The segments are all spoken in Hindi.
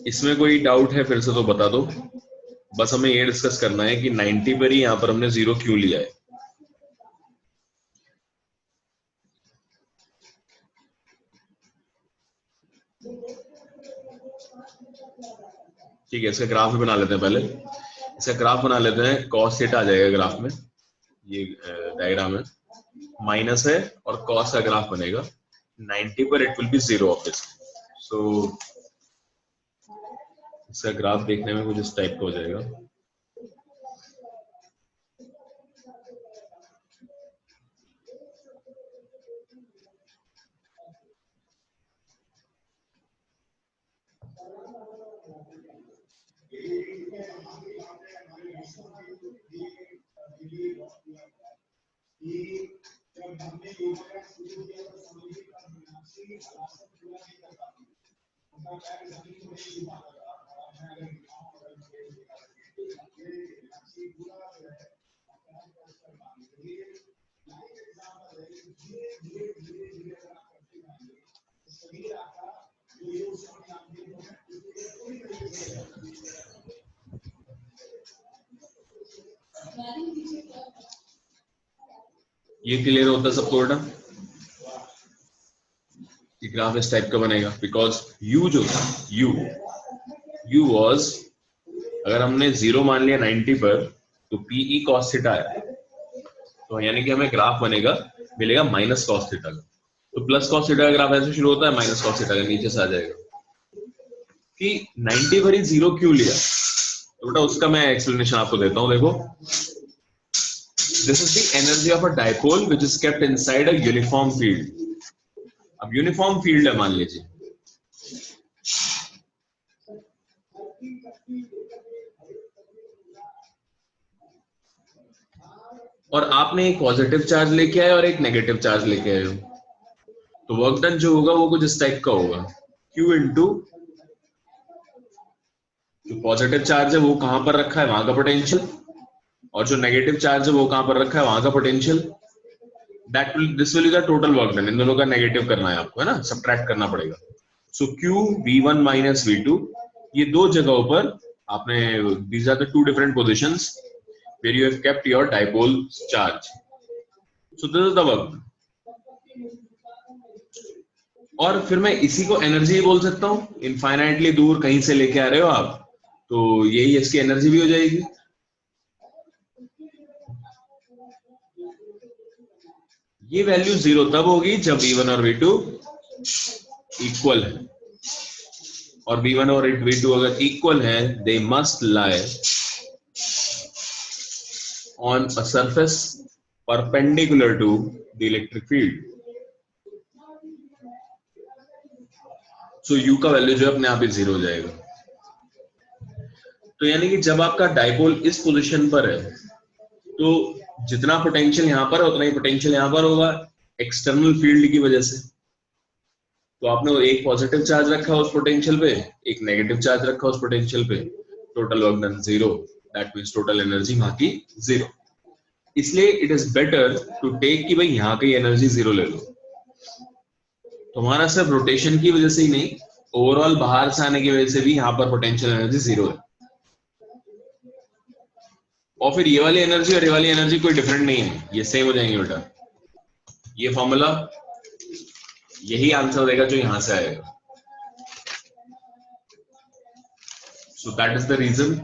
इसमें कोई डाउट है फिर से तो बता दो। बस हमें ये डिस्कस करना है कि 90 पर ही यहाँ पर हमने 0 क्यों लिया है। ठीक है, इसका ग्राफ भी बना लेते हैं। पहले इसका ग्राफ बना लेते हैं। कॉस थीटा आ जाएगा ग्राफ में, ये डायग्राम है, माइनस है और कॉस का ग्राफ बनेगा 90 पर। It will be 0 obviously. So इसका ग्राफ देखने में कुछ इस टाइप का हो जाएगा। ये क्लियर होता है सबको बेटा? ये ग्राफ इस टाइप का बनेगा बिकॉज u जो था, u वॉज, अगर हमने 0 मान लिया 90 पर तो PE cos थीटा है, तो यानी कि हमें ग्राफ बनेगा, मिलेगा माइनस cos थीटा का। तो प्लस cos थीटा का ग्राफ ऐसे शुरू होता है, माइनस cos थीटा का नीचे से आ जाएगा। कि 90 पर ही 0 क्यों लिया, तो बेटा उसका मैं एक्सप्लेनेशन आपको देता हूं। देखो, this is the energy of a dipole which is kept inside a uniform field. अब यूनिफॉर्म फील्ड है मान लीजिए, और आपने एक पॉजिटिव चार्ज लेके आए और एक नेगेटिव चार्ज लेके आए हो, तो वर्क डन जो होगा वो कुछ इस टाइप का होगा। Q इंटू जो पॉजिटिव चार्ज है वो कहां पर रखा है, वहां का पोटेंशियल, और जो नेगेटिव चार्ज है वो कहां पर रखा है, वहां का potential. That will, this will be the total work done. इन दोनों का नेगेटिव करना है आपको, है ना, सबट्रैक्ट करना पड़ेगा। सो Q V1 माइनस V2, ये दो जगहों पर आपने, these are the two different positions where you have kept your dipole charge. So this is the work. और फिर मैं इसी को एनर्जी बोल सकता हूँ। इनफाइनाइटली दूर कहीं से लेके आ रहे हो आप, तो यही इसकी एनर्जी भी हो जाएगी। ये वैल्यू 0 तब होगी जब V1 और V2 इक्वल है, और V1 और V2 अगर इक्वल है, they must lie on a surface perpendicular to the electric field. So U का वैल्यू जो है अपने आप ही 0 हो जाएगा। तो यानी कि जब आपका डाइपोल इस पोजीशन पर है, तो जितना पोटेंशियल यहां पर है उतना ही पोटेंशियल यहां पर होगा, एक्सटर्नल फील्ड की वजह से। तो आपने एक पॉजिटिव चार्ज रखा उस पोटेंशियल पे, एक नेगेटिव चार्ज रखा उस पोटेंशियल पे, total work done 0। That means total energy वहां की 0। इसलिए it is better to take कि भाई यहाँ की एनर्जी 0 ले लो। तुम्हारा सिर्फ रोटेशन की वजह से ही नहीं, ओवरऑल बाहर से आने की वजह से भी यहाँ पर पोटेंशियल एनर्जी 0 है। और फिर ये वाली एनर्जी और ये वाली एनर्जी कोई डिफरेंट नहीं है, ये सेम हो जाएंगे बेटा। ये फॉर्मूला यही आंसर देगा जो यहां से आएगा। So that is the reason.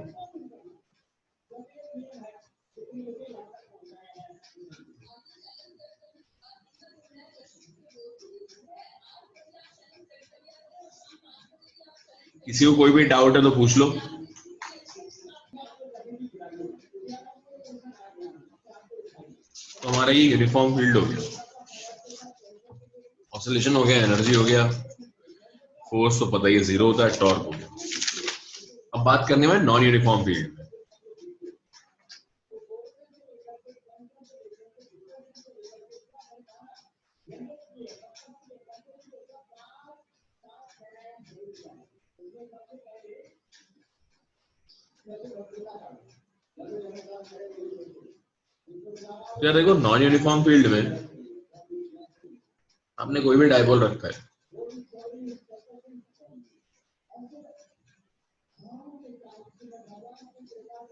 किसी को कोई भी डाउट है तो पूछ लो। तो हमारा ये यूनिफॉर्म फील्ड हो गया, ऑसिलेशन हो गया, एनर्जी हो गया, फोर्स तो पता ही है 0 होता है, टॉर्क हो गया। अब बात करने में नॉन यूनिफॉर्म फील्ड। यार देखो, नॉन यूनिफॉर्म फील्ड में आपने कोई भी डाइपोल रखा है,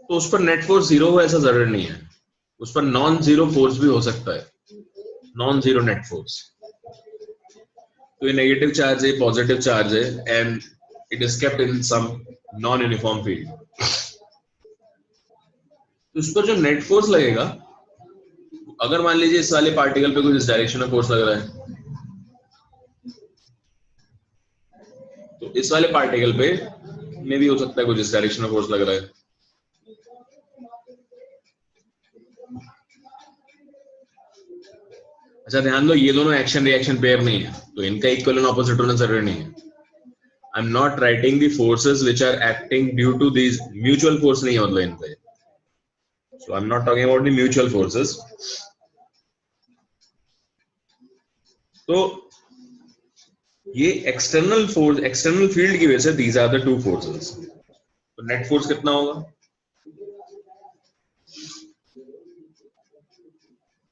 तो उस पर नेट फोर्स जीरो हो ऐसा जरूरी नहीं है, उस पर नॉन जीरो फोर्स भी हो सकता है, नॉन जीरो नेट फोर्स। तो ये नेगेटिव चार्ज है, पॉजिटिव चार्ज है, and it is kept in some non uniform field. तो उस पर जो नेट फोर्स लगेगा, अगर मान लीजिए इस वाले पार्टिकल पे कुछ इस डायरेक्शन में फोर्स लग रहा है, तो इस वाले पार्टिकल पे में भी हो सकता है कुछ इस डायरेक्शन में फोर्स लग रहा है। अच्छा ध्यान दो, ये दोनों एक्शन रिएक्शन पेयर नहीं है, तो इनका इक्वल एंड ऑपोजिट होना जरूरी नहीं है। I am not writing the forces which are acting due to this, mutual force नहीं है मतलब इन पे। So I am not talking about the mutual forces. तो ये एक्सटर्नल फोर्स, एक्सटर्नल फील्ड की वजह से these are the two forces. तो नेट फोर्स कितना होगा,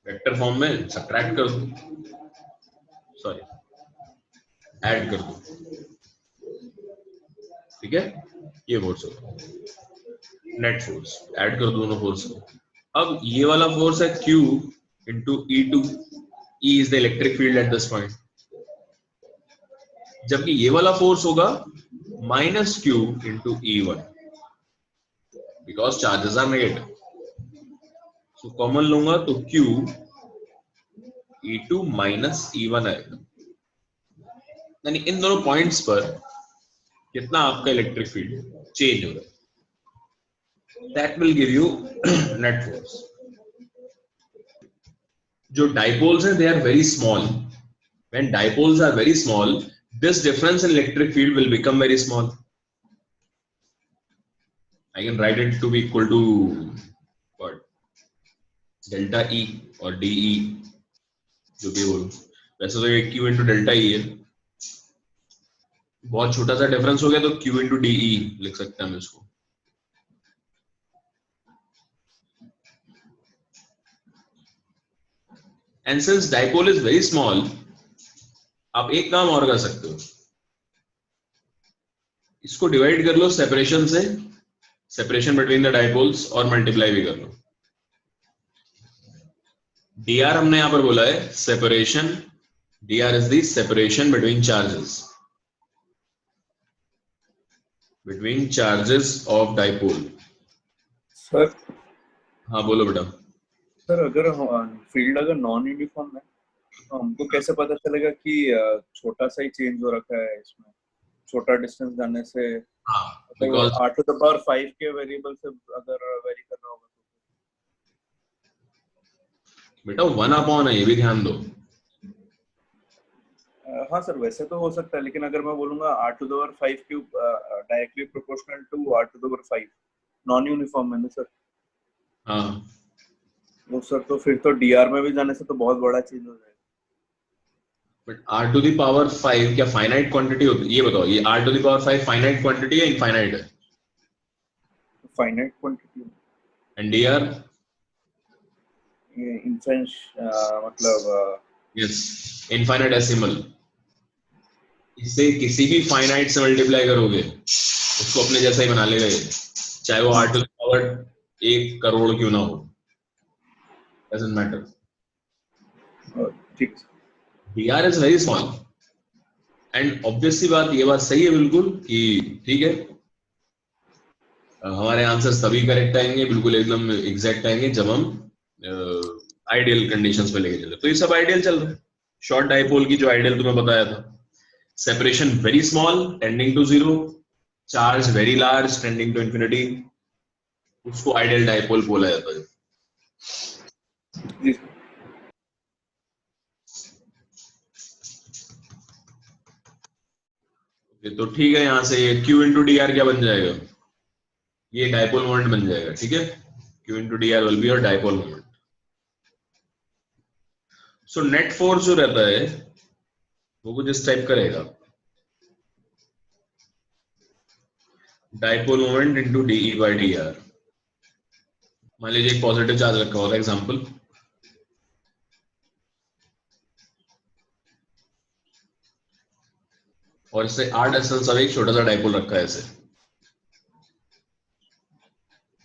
वेक्टर फॉर्म में सब्ट्रैक्ट कर दो, सॉरी ऐड कर दो, ठीक है, ये फोर्स होगा नेट फोर्स, ऐड कर दो दोनों फोर्स को। अब ये वाला फोर्स है Q into E2, E is the electric field at this point, जबकि ये वाला फोर्स होगा minus Q into E1, because charges are negative. So common लूंगा तो Q E2 माइनस E1 आएगा, यानी इन दोनों पॉइंट्स पर कितना आपका इलेक्ट्रिक फील्ड चेंज हो रहा है, that will give you net force. जो डाइपोल्स हैं they are very small, when dipoles are very small, this difference in electric field will become very small. I can write it to be equal to what, delta E or DE, जो भी बोलूं। वैसे तो ये Q into delta E है, बहुत छोटा सा डिफरेंस हो गया तो Q into DE लिख सकते हैं हम इसको। And since dipole is very small, आप एक काम और कर सकते हो, इसको डिवाइड कर लो सेपरेशन से, सेपरेशन बिटवीन द डाइपोल्स, और मल्टीप्लाई भी कर लो। dr हमने यहां पर बोला है separation, dr is the separation between charges of dipole। Sir हाँ बोलो बेटा। सर अगर फील्ड अगर नॉन यूनिफॉर्म है तो हमको कैसे पता चलेगा कि छोटा सा ही चेंज हो रखा है इसमें, छोटा डिस्टेंस जाने से? हाँ, तो बिकॉज 8 टू द पावर 5 के वेरिएबल से अगर वेरी कर रहा होगा बेटा 1/, है ये भी ध्यान दो। हाँ सर वैसे तो हो सकता है, लेकिन अगर मैं बोलूंगा 8 to the power 5 cube directly proportional to 8 to the power 5, non uniform है ना सर? हाँ वो सर तो फिर तो डीआर में भी जाने से तो बहुत बड़ा चेंज हो जाएगा। But r to the power 5 क्या फाइनाइट क्वांटिटी होती है, ये बताओ, ये r to the power 5 finite quantity है इनफाइनाइट है? Finite quantity and dr? Infinite मतलब यस, इनफाइनाइटेसिमल। इससे किसी भी फाइनाइट से मल्टीप्लाई करोगे उसको अपने जैसा ही बना लेगा ये, चाहे वो r to the power 1 crore क्यों ना हो, डजंट मैटर। ठीक, dr is very small, and obviously बात, ये बात सही है बिल्कुल कि ठीक है, हमारे आंसर्स तभी करेक्ट आएंगे, बिल्कुल एकदम एग्जैक्ट आएंगे जब हम आइडियल कंडीशंस पे लेके चले। तो ये सब आइडियल चल रहा है। शॉर्ट डाइपोल की जो आइडियल तुम्हें बताया था, separation very small tending to zero, charge very large tending to infinity, उसको आइडियल डाइपोल बोला जाता है। तो ठीक है, यहां से ये Q इंटू डी आर क्या बन जाएगा, ये डाइपोल मोमेंट बन जाएगा, ठीक है। Q into D R will be your dipole moment. So net force जो रहता है वो कुछ इस टाइप का रहेगा, dipole moment into D E by D R. मान लीजिए एक पॉजिटिव चार्ज रखा होगा एग्जांपल, और इससे r डिस्टेंस अब एक छोटा सा डाइपोल रखा है ऐसे,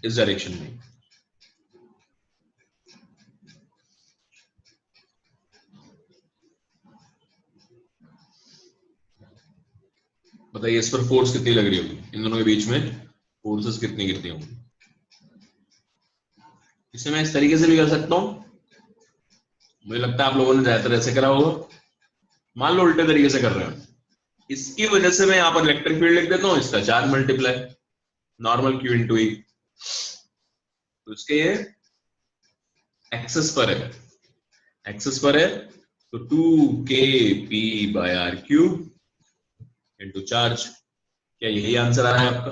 इस डायरेक्शन में। बताइए इस पर फोर्स कितनी लग रही होगी, इन दोनों के बीच में फोर्सेस कितनी गिरती होंगी। इसे मैं इस तरीके से भी कर सकता हूं, मुझे लगता है आप लोगों ने ज्यादातर ऐसे करा होगा। मान लो उल्टे तरीके से कर रहे हैं, इसकी वजह से मैं यहाँ पर इलेक्ट्रिक फील्ड लिख देता हूँ, इसका charge multiply normal Q into E, तो इसके ये एक्सेस पर है, एक्सेस पर है, तो 2kp/r³ इंटू चार्ज। क्या यही आंसर आ रहा है आपका?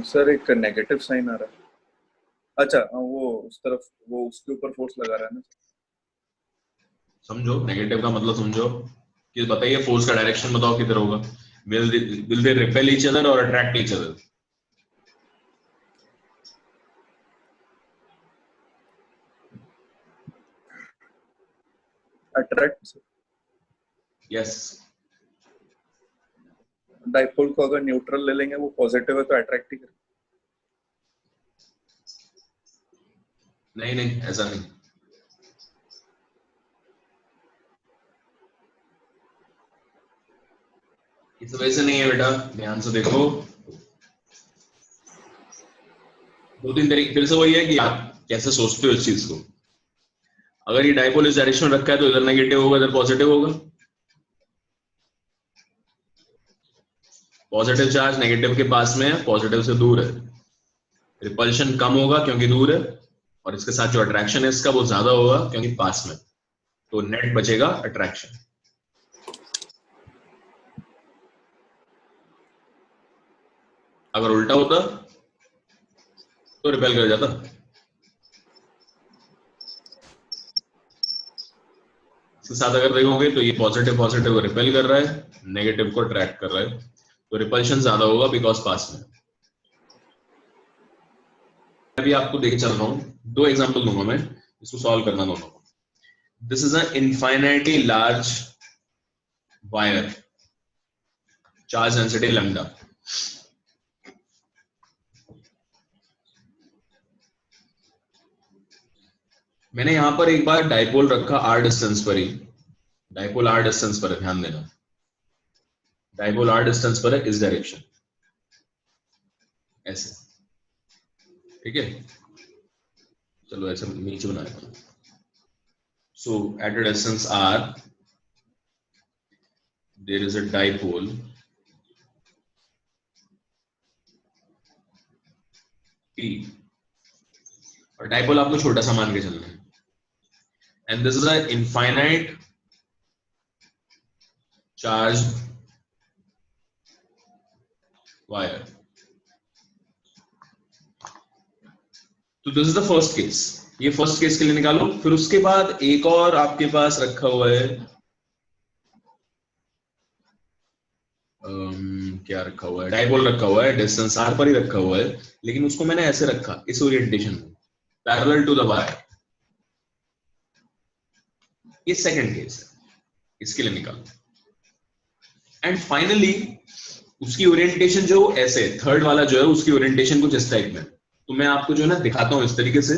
सर एक नेगेटिव साइन आ रहा है। अच्छा वो उस तरफ, वो उसके ऊपर फोर्स लगा रहा है ना। समझो नेगेटिव का मतलब समझो कि बताइए फोर्स का डायरेक्शन बताओ किधर होगा। Will they repel each other और attract each other? Attract. Yes. Dipole को अगर न्यूट्रल ले लेंगे, वो पॉजिटिव है तो अट्रैक्ट ही करेगा। नहीं नहीं ऐसा नहीं, इस वजह से नहीं है बेटा, ध्यान से देखो। दो तीन तरीके, फिर से वही है कि आप कैसे सोचते हो इस चीज को। अगर ये डाइपोल इस डायरेक्शन में रखा है तो इधर नेगेटिव होगा, इधर पॉजिटिव होगा। पॉजिटिव चार्ज नेगेटिव के पास में है, पॉजिटिव से दूर है, रिपल्शन कम होगा क्योंकि दूर है, और इसके साथ जो अट्रैक्शन है इसका वो ज्यादा होगा क्योंकि पास में, तो नेट बचेगा अट्रैक्शन। अगर उल्टा होता तो रिपेल कर जाता। इसके साथ अगर देखोगे तो ये पॉजिटिव पॉजिटिव को रिपेल कर रहा है, नेगेटिव को अट्रैक्ट कर रहा है, तो रिपल्शन ज्यादा होगा बिकॉज पास में। अभी आपको देख चल रहा हूं, दो एग्जांपल दूंगा मैं, इसको सॉल्व करना दोनों को। This is a infinitely large wire, charge density lambda. मैंने यहां पर एक बार डाइपोल रखा r डिस्टेंस पर ही, डाइपोल r डिस्टेंस पर है, ध्यान देना, डाइपोल r डिस्टेंस पर है इस डायरेक्शन, ऐसे, ठीक है। चलो ऐसे नीचे बनाया। So at a distance r there is a dipole p, और डाइपोल आपको छोटा सा मान के चलना है, and this is a infinite charge wire. तो this is the first case, ये फर्स्ट केस के लिए निकालो। फिर उसके बाद एक और आपके पास रखा हुआ है, क्या रखा हुआ है, डाइपोल रखा हुआ है, डिस्टेंस r पर ही रखा हुआ है, लेकिन उसको मैंने ऐसे रखा इस ओरिएंटेशन में, पैरेलल टू द वायर। ये सेकंड केस है, इसके लिए निकालो। एंड फाइनली उसकी ओरिएंटेशन जो ऐसे, थर्ड वाला जो है उसकी ओरिएंटेशन कुछ इस टाइप में, तो मैं आपको जो है ना दिखाता हूं इस तरीके से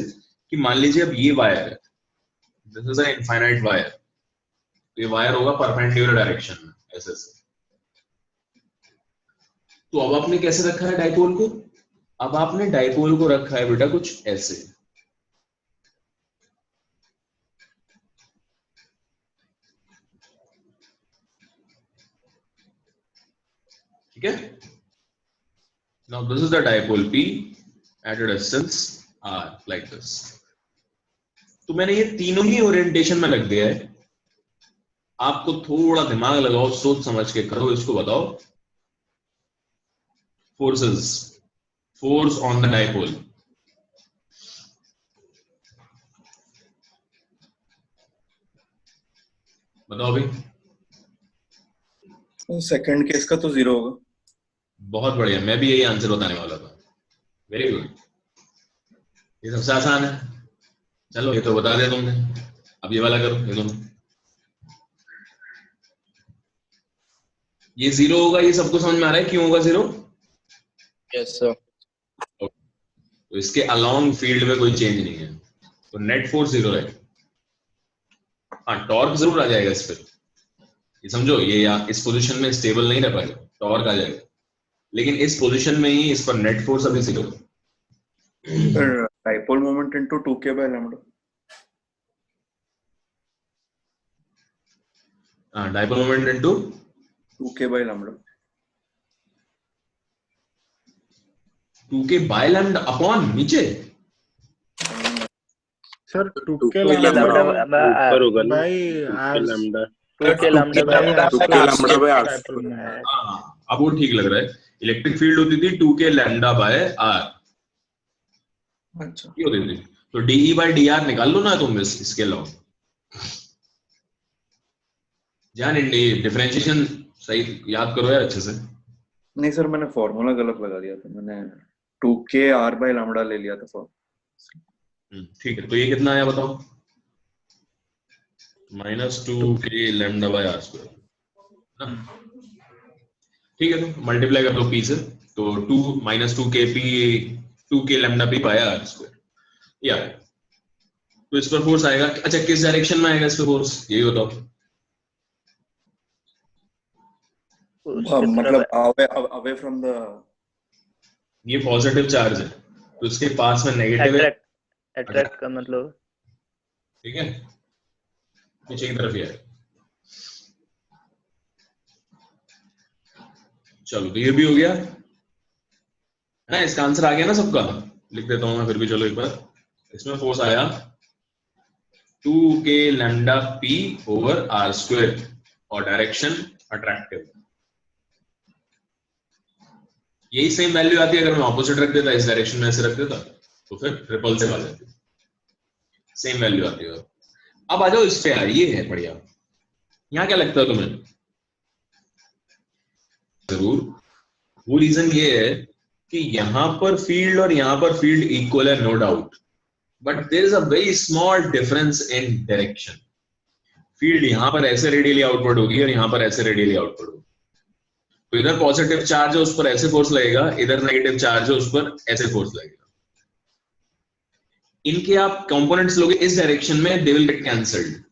कि मान लीजिए अब ये वायर है, this is an infinite wire, तो ये वायर होगा परपेंडिकुलर डायरेक्शन में ऐसे से। तो अब आपने कैसे रखा है डाइपोल को? अब आपने डाइपोल को रखा है बेटा कुछ ऐसे, ठीक है। Now this is the dipole P at a distance r like this। तो मैंने ये तीनों ही ओरिएंटेशन में रख दिया है। आपको थोड़ा दिमाग लगाओ, सोच समझ के करो, इसको बताओ। Forces, force on the dipole, बताओ भाई। सेकंड केस का तो 0 होगा। बहुत बढ़िया, मैं भी यही आंसर बताने वाला था, वेरी गुड, ये सबसे आसान है। चलो ये तो बता दिया तुमने, अब ये वाला करो, ये दोनों। ये जीरो होगा, ये सबको समझ में आ रहा है क्यों होगा जीरो? Yes sir. तो इसके अलोंग फील्ड में कोई चेंज नहीं है, तो नेट फोर्स जीरो है। हाँ, टॉर्क जरूर आ जाएगा इस पर, ये समझो, ये इस पोजीशन में स्टेबल नहीं रह पाएगा, टॉर्क आ जाएगा, लेकिन इस पोजीशन में ही इस पर नेट फोर्स अभी जीरो है। Dipole moment into 2k by lambda। हाँ, dipole moment into 2k by lambda। 2k by lambda upon नीचे। सर 2k लैम्डा लैम्डा ऊपर होगा ना, by 2k lambda 2k lambda by by 2k lambda by r dipole में है। हाँ, अब वो ठीक लग रहा है। इलेक्ट्रिक फील्ड होती थी 2k लैम्डा बाय आर, अच्छा, ये होती थी। तो डीई बाय डीआर निकाल लो ना तुम इसके अलावा। जान डिफरेंशिएशन सही याद करो यार अच्छे से। नहीं सर, मैंने फॉर्मूला गलत लगा दिया था, मैंने 2k r by lambda ले लिया था फॉर्म। ठीक है, तो ये कितना आया बताओ? -2k lambda bye R square. ठीक है, तो मल्टीप्लाई कर दो p से, तो 2 -2k p 2k lambda p by R square, ये आ गया। तो इस पर फोर्स आएगा, अच्छा किस डायरेक्शन में आएगा इस पर फोर्स, यही बताओ। मतलब अवे फ्रॉम द, ये पॉजिटिव चार्ज है तो इसके पास में नेगेटिव है, अट्रैक्ट का मतलब, ठीक है, नीचे की तरफ ही है। चलो, तो ये भी हो गया ना, इसका आंसर आ गया ना सबका। लिख देता हूं मैं फिर भी, चलो एक बार। इसमें फोर्स आया 2k lambda p over r square और डायरेक्शन अट्रैक्टिव। यही सेम वैल्यू आती है अगर मैं ऑपोजिट रख देता, इस डायरेक्शन में ऐसे रख देता, तो फिर रिपल्सिव आ जाती, सेम वैल्यू आती है। अब आ जाओ इस पे यार, ये है बढ़िया। यहाँ क्या लगता है तुम्हें? जरूर, वो रीजन ये है कि यहां पर फील्ड और यहां पर फील्ड इक्वल है, no doubt, but there is a very small difference in direction. Field यहां पर ऐसे रेडियली आउटवर्ड होगी और यहां पर ऐसे रेडियली आउटवर्ड होगी। तो इधर पॉजिटिव चार्ज है, उस पर ऐसे फोर्स लगेगा, इधर नेगेटिव चार्ज है, उस पर ऐसे फोर्स लगेगा। इनके आप कंपोनेंट्स लोगे इस डायरेक्शन में, दे विल गेट कैंसल्ड,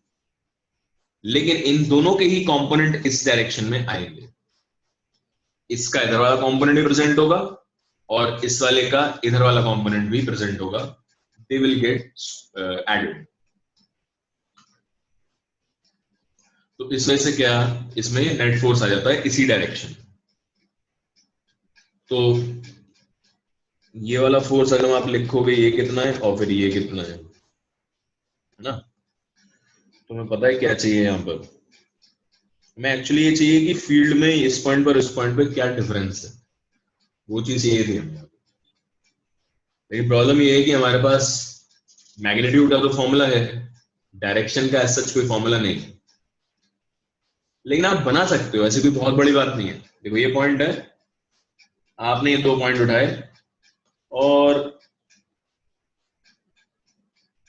लेकिन इन दोनों के ही कंपोनेंट इस डायरेक्शन में आएंगे। इसका इधर वाला कंपोनेंट भी प्रेजेंट होगा और इस वाले का इधर वाला कंपोनेंट भी प्रेजेंट होगा, दे विल गेट एडेड। तो इस वजह से क्या, इसमें नेट फोर्स आ जाता है इसी डायरेक्शन। तो ये वाला फोर्स अगर आप लिखोगे ये कितना है और फिर ये कितना है ना, तो हमें पता है क्या चाहिए यहाँ पर। हमें एक्चुअली ये चाहिए कि फील्ड में इस पॉइंट पर इस पॉइंट पर क्या डिफरेंस है, वो चीज चाहिए थी हमें। लेकिन प्रॉब्लम ये है कि हमारे पास मैग्नीट्यूड का तो फॉर्मूला है, डायरेक्शन का सच कोई फॉर्मूला नहीं है। लेकिन आप बना सकते हो, ऐसी कोई बहुत बड़ी बात नहीं है। देखो ये पॉइंट है, आपने ये 2 पॉइंट उठाए और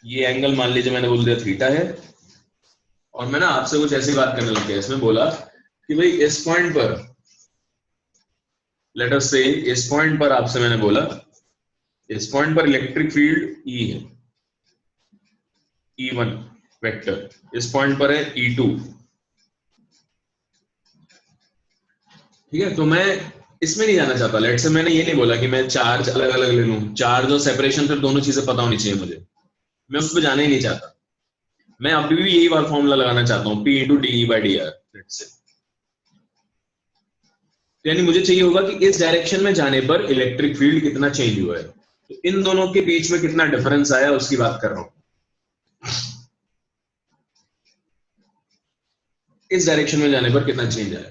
ये एंगल मान लीजिए मैंने बोल दिया थीटा है, और मैं ना आपसे कुछ ऐसी बात करने लग गया, इसमें बोला कि भाई इस पॉइंट पर, लेट अस से इस पॉइंट पर आपसे मैंने बोला इस पॉइंट पर इलेक्ट्रिक फील्ड E है, E1 वेक्टर, इस पॉइंट पर है E2, ठीक है। तो मैं इसमें नहीं जाना चाहता, लेट से मैंने ये नहीं बोला कि मैं चार्ज अलग अलग ले लूं, चार्ज और सेपरेशन, फिर दोनों चीजें पता होनी चाहिए मुझे, मैं उस पर जाना ही नहीं चाहता। मैं अभी भी यही वाला फॉर्मूला लगाना चाहता हूँ, P × dE/dr, लेट से। यानी मुझे चाहिए होगा कि इस डायरेक्शन में जाने पर इलेक्ट्रिक फील्ड कितना चेंज हुआ है, तो इन दोनों के बीच में कितना डिफरेंस आया उसकी बात कर रहा हूं। इस डायरेक्शन में जाने पर कितना चेंज आया,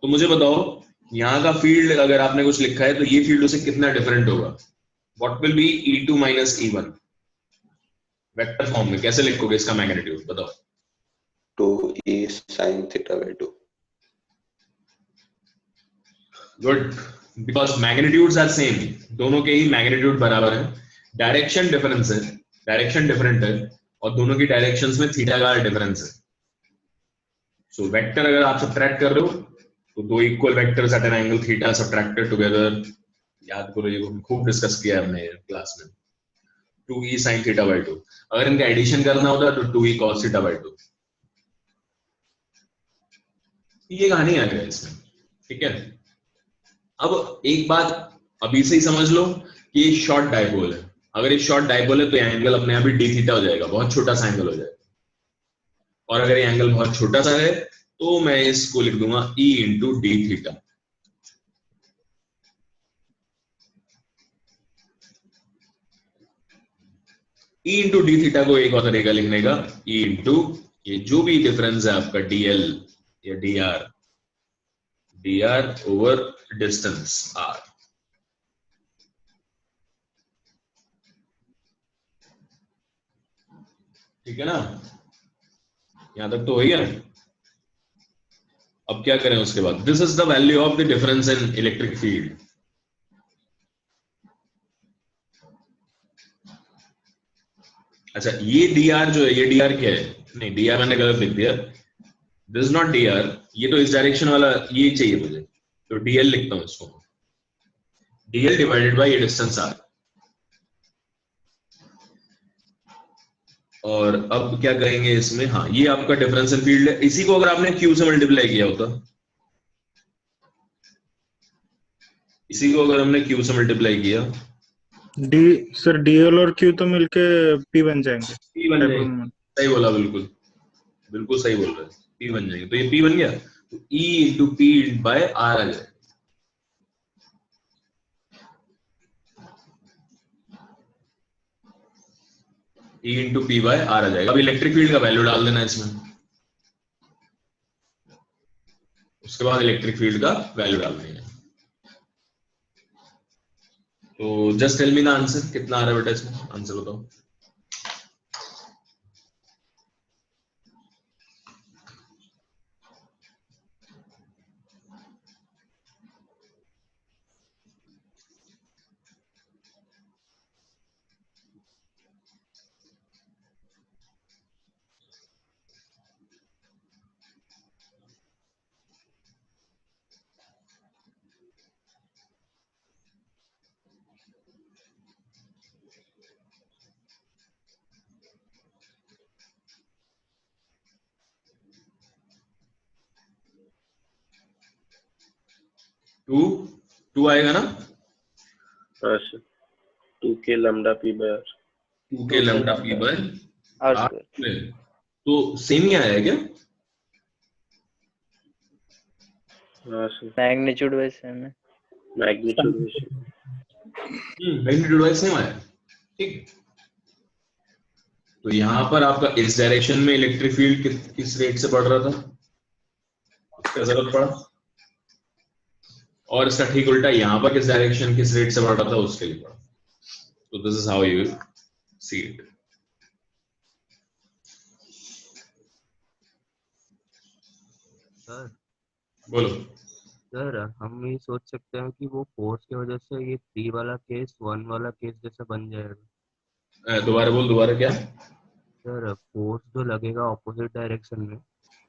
तो मुझे बताओ यहाँ का फील्ड अगर आपने कुछ लिखा है तो ये फील्ड उसे कितना डिफरेंट होगा। What will be E2 - E1 vector form में कैसे लिखोगे इसका मैग्नीट्यूड बताओ। 2E sin θ/2। Good, because magnitudes are same, दोनों के ही मैग्नीट्यूड बराबर है, डायरेक्शन डिफरेंस है, डायरेक्शन डिफरेंट है, और दोनों की डायरेक्शंस में थीटा का डिफरेंस है। सो वेक्टर अगर आप सब्ट्रैक्ट कर रहे हो तो दो equal vectors at an angle theta subtracted together, याद करो ये खूब डिस्कस किया है हमने क्लास में, 2e sin थीटा बाय 2। अगर इनका एडिशन करना होता तो 2e cos थीटा बाय 2। ये कहानी आ गया इसमें, ठीक है। अब एक बात अभी से ही समझ लो कि ये शॉर्ट डायपोल है। अगर ये शॉर्ट डायपोल है तो ये एंगल अपने आप ही डी थीटा हो जाएगा, बहुत छोटा सा एंगल हो जाएगा। और अगर ये एंगल बहुत छोटा सा है तो मैं इसको लिख दूंगा e into D theta. e into D theta को एक और तरीका लिखने का, e इंटू ये जो भी डिफरेंस है आपका dl या dr ओवर डिस्टेंस r। ठीक है ना, यहां तक तो वही है। अब क्या करें उसके बाद, this is the value of the difference in electric field. अच्छा ये dr जो है, ये dr क्या है, नहीं dr मैंने गलत लिख दिया, दिस इज नॉट dr, ये तो इस डायरेक्शन वाला ये चाहिए मुझे, तो dl लिखता हूं इसको, dl डिवाइडेड बाय ये डिस्टेंस r। और अब क्या करेंगे इसमें, हाँ ये आपका डिफरेंस इन फील्ड है। इसी को अगर आपने q से मल्टीप्लाई किया होता, इसी को अगर हमने q से मल्टीप्लाई किया, डी सर dl और q तो मिलके p बन जाएंगे। p बन जाएंगे, सही बोला, बिल्कुल बिल्कुल सही बोल रहे हैं, p बन जाएंगे। तो ये p बन गया, तो e into p by r आ जाएगा। E into p by r आ जाएगा। अब इलेक्ट्रिक फील्ड का वैल्यू डाल देना इसमें, उसके बाद इलेक्ट्रिक फील्ड का वैल्यू डाल देना। तो just tell me the answer, कितना आ रहा है बेटा इसमें, आंसर बताओ। टू आएगा ना, 2k lambda p by r, 2k lambda p by r r square. तो सेम ही आया है क्या? हाँ सर, मैग्नीट्यूड वाइज सेम है। मैग्नीट्यूड मैग्नीट्यूड वाइज सेम आया, ठीक। तो यहाँ पर आपका इस डायरेक्शन में इलेक्ट्रिक फील्ड किस रेट से बढ़ रहा था, उसका जरूरत पड़ा, और इसका ठीक उल्टा यहाँ पर किस डायरेक्शन किस रेट से बढ़ रहा था उसके लिए पड़ा। तो this is how you see it. Sir बोलो। सर हम ये सोच सकते हैं कि वो फोर्स की वजह से ये 3 वाला केस 1 वाला केस जैसा बन जाएगा। दोबारा बोल, दोबारा क्या? सर फोर्स जो लगेगा ऑपोजिट डायरेक्शन में,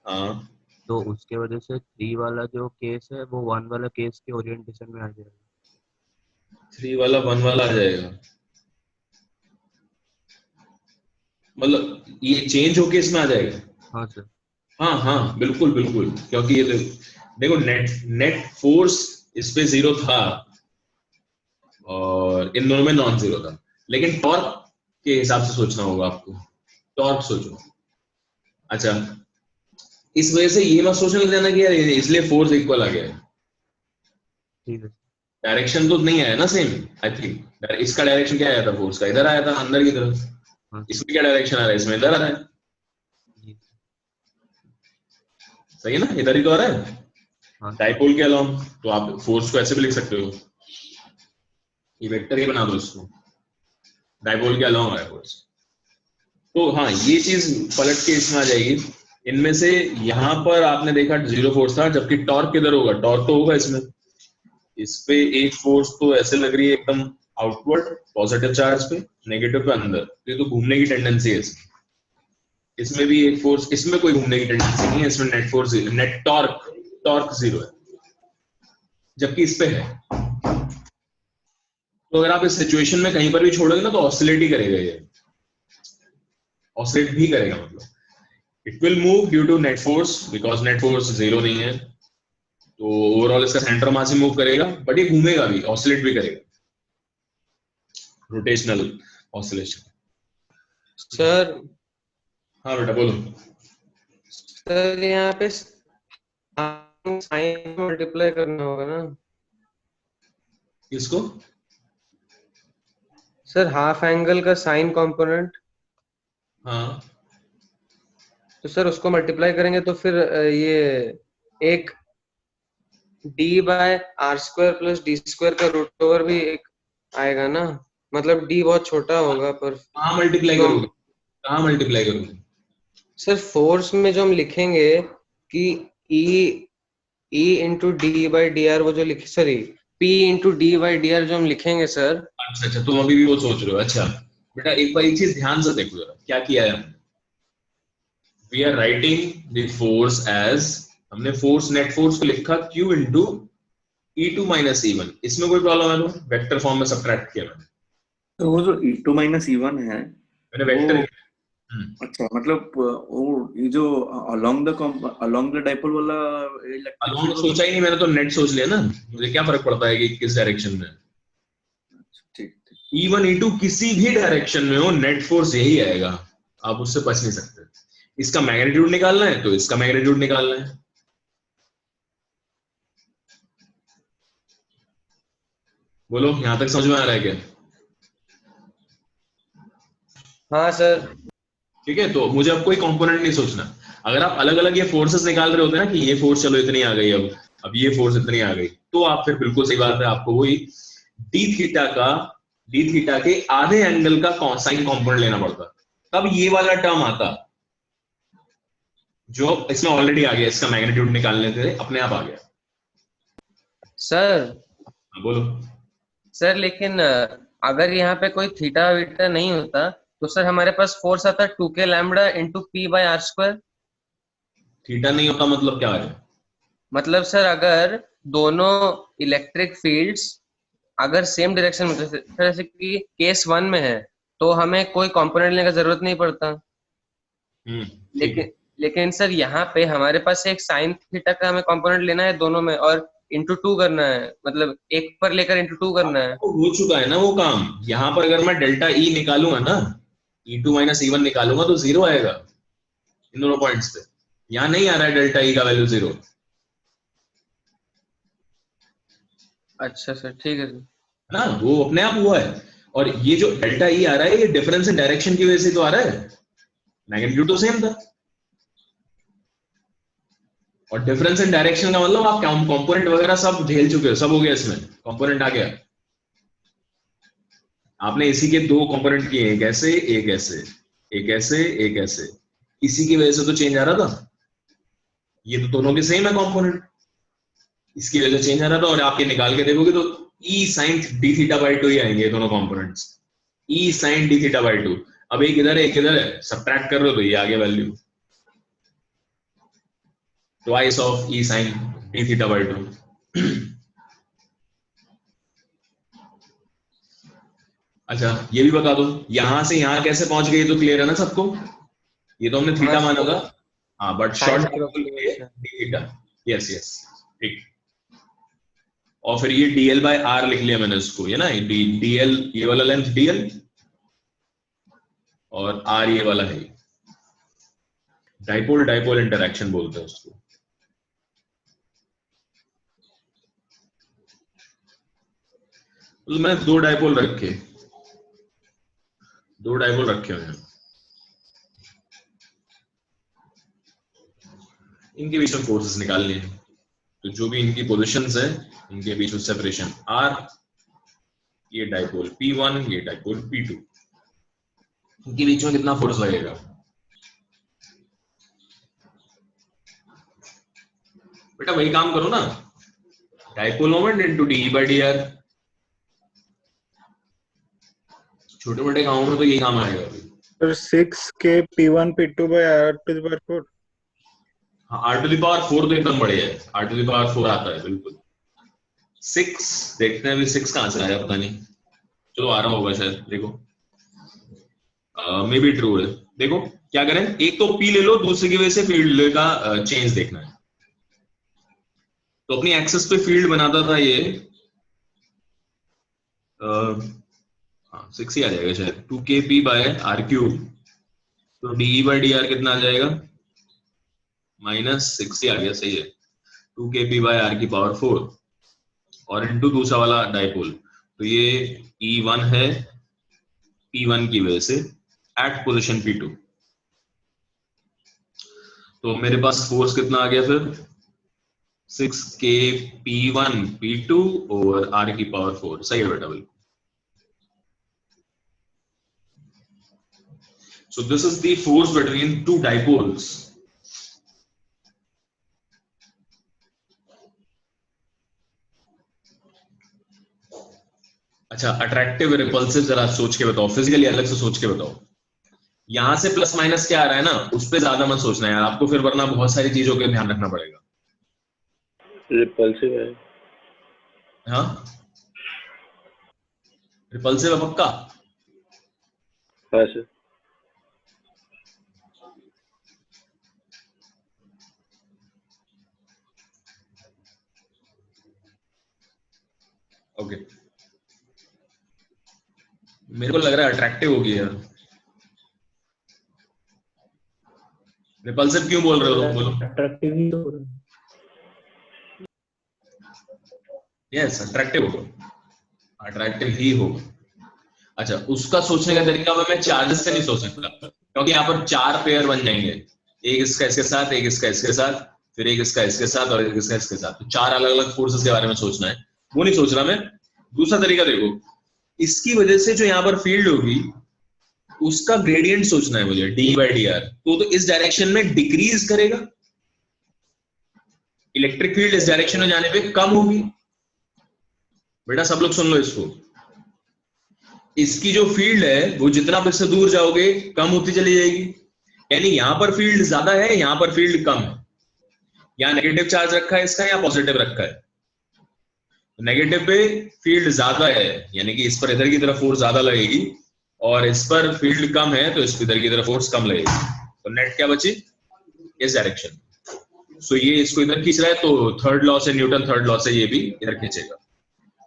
हाँ, तो उसके वजह से 3 वाला जो केस है वो 1 वाला केस के ओरिएंटेशन में आ जाएगा। 3 वाला 1 वाला आ जाएगा, मतलब ये चेंज होके इसमें आ जाएगा। हाँ सर। हाँ हाँ बिल्कुल बिल्कुल, क्योंकि ये देखो नेट फोर्स इस पे 0 था और इन दोनों में नॉन 0 था, लेकिन टॉर्क के हिसाब से सोचना होगा आपको। टॉर्क सोचो। अच्छा, इस वजह से ये मत सोचने लग जाना कि यार इसलिए फोर्स इक्वल आ गया है। ठीक है। डायरेक्शन तो नहीं आया ना सेम, आई थिंक इसका डायरेक्शन क्या आया था फोर्स का, इधर आया था अंदर की तरफ। हाँ। इसमें क्या डायरेक्शन आ रहा है, इसमें इधर आ रहा है। जी। सही है ना, इधर ही तो आ रहा है हाँ। डाइपोल के अलोंग। तो आप फोर्स को ऐसे भी लिख सकते हो, ये वेक्टर ही बना दो इसको, डाइपोल के अलोंग आ रहा है फोर्स। तो हाँ, ये चीज पलट के इसमें आ जाएगी। इनमें से यहाँ पर आपने देखा 0 फोर्स था, जबकि टॉर्क किधर होगा, टॉर्क तो होगा इसमें। इस पे एक फोर्स तो ऐसे लग रही है एकदम आउटवर्ड पॉजिटिव चार्ज पे, नेगेटिव पे अंदर, तो ये तो घूमने की टेंडेंसी है इसमें। इसमें भी एक फोर्स, इसमें कोई घूमने की टेंडेंसी नहीं है, इसमें नेट फोर्स, नेट टॉर्क 0 है। जबकि इस पे है। तो अगर आप इस सिचुएशन में कहीं पर भी छोड़ोगे ना तो ऑसिलेट ही करेगा, ये ऑसिलेट भी करेगा, मतलब it will move due to net force, because net force zero नहीं है, तो ओवरऑल इसका सेंटर मास ही मूव करेगा, बट ये घूमेगा भी, ऑसिलेट भी करेगा, रोटेशनल ऑसिलेशन। सर हाँ बेटा बोलो। सर यहाँ पे साइन मल्टीप्लाई करना होगा ना इसको सर, हाफ एंगल का साइन कंपोनेंट, हाँ तो सर उसको मल्टीप्लाई करेंगे तो फिर ये एक d by R square plus D square का रूट ओवर भी एक आएगा ना, मतलब d बहुत छोटा होगा पर कहाँ मल्टीप्लाई तो करोगे, कहाँ मल्टीप्लाई करोगे? सर फोर्स में जो हम लिखेंगे कि E into D by D are, वो जो लिखे sorry P into D by D are जो हम लिखेंगे सर। अच्छा अच्छा, तुम अभी भी वो सोच रहे हो। अच्छा बेटा एक बार एक चीज ध्यान से देखो जरा, क्या किया है हमने। We are writing the force as, हमने फोर्स नेट फोर्स को लिखा Q into E2 minus E1। इसमें कोई प्रॉब्लम है? तो वेक्टर फॉर्म में सबट्रैक्ट किया मैंने, तो वो जो E2 माइनस E1 है मैंने वेक्टर। अच्छा, मतलब वो ये जो अलोंग द डाइपोल वाला अलोंग सोचा ही नहीं मैंने, तो नेट सोच लिया ना, मुझे क्या फर्क पड़ता है कि किस डायरेक्शन में। ठीक। E1 E2 किसी भी डायरेक्शन में हो, नेट फोर्स यही आएगा, आप उससे बच नहीं सकते। इसका मैग्नीट्यूड निकालना है तो इसका मैग्नीट्यूड निकालना है। बोलो यहां तक समझ में आ रहा है क्या? हाँ सर। ठीक है, तो मुझे अब कोई कंपोनेंट नहीं सोचना। अगर आप अलग अलग ये फोर्सेस निकाल रहे होते ना कि ये फोर्स चलो इतनी आ गई, अब ये फोर्स इतनी आ गई, तो आप फिर बिल्कुल सही बात है, आपको वही डी थीटा के आधे एंगल का साइन कंपोनेंट लेना पड़ता। तब ये वाला टर्म आता जो इसमें ऑलरेडी आ गया, इसका मैग्नीट्यूड निकालने से अपने आप आ गया। सर बोलो। सर लेकिन अगर यहाँ पे कोई थीटा वीटा नहीं होता तो सर हमारे पास फोर्स आता 2k lambda into P by R square. Theta नहीं होता मतलब क्या है? मतलब सर अगर दोनों इलेक्ट्रिक फील्ड्स अगर सेम डायरेक्शन में, जैसे कि केस 1 में है तो हमें कोई कंपोनेंट लेने का जरूरत नहीं पड़ता। लेकिन सर यहाँ पे हमारे पास एक साइन थीटा का हमें कंपोनेंट लेना है दोनों में, और इंटू 2 करना है, मतलब एक पर लेकर इंटू 2 करना है। हो चुका है ना वो काम। यहाँ पर अगर मैं डेल्टा ई निकालूंगा ना, E2 माइनस E1 निकालूंगा तो जीरो आएगा इन दोनों पॉइंट्स पे। यहाँ नहीं आ रहा है डेल्टा ई का वैल्यू जीरो। अच्छा सर, ठीक है सर। ना वो अपने आप हुआ है। और ये जो डेल्टा ई आ रहा है ये डिफरेंस इन डायरेक्शन की वजह से तो आ रहा है, मैग्नीट्यूड तो सेम था। और डिफरेंस इन डायरेक्शन का मतलब आप कंपोनेंट वगैरह सब झेल चुके हो, सब हो गया, इसमें कंपोनेंट आ गया। आपने इसी के दो कंपोनेंट किए, एक ऐसे एक ऐसे, एक ऐसे एक ऐसे, इसी की वजह से तो चेंज आ रहा था। ये तो दोनों के सेम है कंपोनेंट, इसकी वजह से चेंज आ रहा था। और आप ये निकाल के देखोगे तो E sin d theta by 2 ही आएंगे दोनों components, E sin d theta by 2। अब एक इधर है एक इधर है, सबट्रैक्ट कर रहे हो तो ये आ गया value, twice of E sin d theta by 2। अच्छा ये भी बता दो, यहां से यहां कैसे पहुंच गए, तो क्लियर है ना सबको? ये तो हमने थीटा माना था, हाँ, but short theta. Yes yes ठीक। और फिर ये dl बाय r लिख लिया मैंने इसको, ये ना dl ये वाला लेंथ dl और r ये वाला है। डाइपोल डाइपोल इंटरैक्शन बोलते हैं उसको। तो मैंने दो डाइपोल रखे हुए हैं, इनके बीच में फोर्सेस निकालने हैं। तो जो भी इनकी पोजीशंस है इनके बीच में सेपरेशन r, ये डाइपोल P1 ये डाइपोल P2, इनके बीच में कितना फोर्स लगेगा? बेटा वही काम करो ना, dipole moment into d by dr। छोटे मोटे कामों में तो यही काम आएगा। Sir 6k P1 P2 by R to the power 4। हाँ, R to the power 4 तो एकदम बढ़िया है, R to the power 4 आता है बिल्कुल। 6 देखते हैं अभी 6 कहां से आया पता नहीं, चलो आ रहा होगा शायद, देखो मे बी ट्रू है। देखो क्या करें, एक तो पी ले लो, दूसरी की वजह से फील्ड का चेंज देखना है। तो अपनी एक्सेस पे फील्ड बनाता था ये, हाँ 6 ही आ जाएगा शायद, 2kp बाय आर क्यूब, तो डी बाई डी आर कितना आ जाएगा, -6 ही आ गया, सही है, 2kp बाय आर की पावर 4 और इनटू दूसरा वाला डाइपोल, तो ये E1 है P1 की वजह से एट पोजीशन P2। तो मेरे पास फोर्स कितना आ गया फिर, 6kp1 P2 ओवर r की पावर 4, सही है बेटा बिल्कुल। So this is the force between two dipoles. अच्छा, अट्रैक्टिव रिपल्सिव जरा सोच के बताओ, फिजिकली अलग से सोच के बताओ। यहां से प्लस माइनस क्या आ रहा है ना, उस पे ज्यादा मत सोचना यार आपको, फिर वरना बहुत सारी चीजों का ध्यान रखना पड़ेगा। रिपल्सिव है। हाँ रिपल्सिव है पक्का? हाँ सर। ओके मेरे को लग रहा है अट्रैक्टिव होगी यार। रिपल्सिव क्यों बोल रहे हो तुम, बोलो। अट्रैक्टिव ही तो यस अट्रैक्टिव होगा, अट्रैक्टिव ही होगा। अच्छा उसका सोचने का तरीका मैं चार्जेस से नहीं सोच सकता, क्योंकि यहाँ पर 4 पेयर बन जाएंगे, एक इसका इसके साथ, एक इसका इसके साथ, फिर एक इसका इसके साथ और एक इसका इसके साथ, तो 4 अलग अलग फोर्सेस के बारे में सोचना है, वो नहीं सोच रहा मैं। दूसरा तरीका देखो, इसकी वजह से जो यहाँ पर फील्ड होगी उसका ग्रेडियंट सोचना है मुझे, डी बाई डी आर, तो इस डायरेक्शन में डिक्रीज करेगा, इलेक्ट्रिक फील्ड इस डायरेक्शन में जाने पे कम होगी। बेटा सब लोग सुन लो इसको, इसकी जो फील्ड है वो जितना आप इससे दूर जाओगे कम होती चली जाएगी, यानी यहां पर फील्ड ज्यादा है, यहां पर फील्ड कम है। यहाँ नेगेटिव चार्ज रखा है इसका या पॉजिटिव रखा है, नेगेटिव पे फील्ड ज्यादा है, यानी कि इस पर इधर की तरफ फोर्स ज्यादा लगेगी, और इस पर फील्ड कम है तो इस इधर की तरफ फोर्स कम लगेगी, तो नेट क्या बची, इस डायरेक्शन। सो ये इसको इधर खींच रहा है, तो थर्ड लॉ से, न्यूटन थर्ड लॉ से ये भी इधर खींचेगा।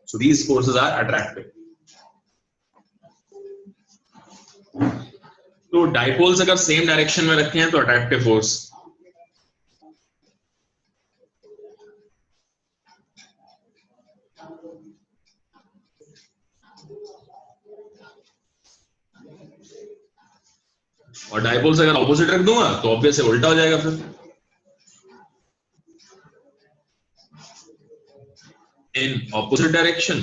So these forces are attractive. तो डाइपोल्स अगर सेम डायरेक्शन में रखे हैं तो अट्रैक्टिव फोर्स, और डाइपोल्स अगर ऑपोजिट रख दूंगा तो ऑब्वियस है उल्टा हो जाएगा फिर। इन ऑपोजिट डायरेक्शन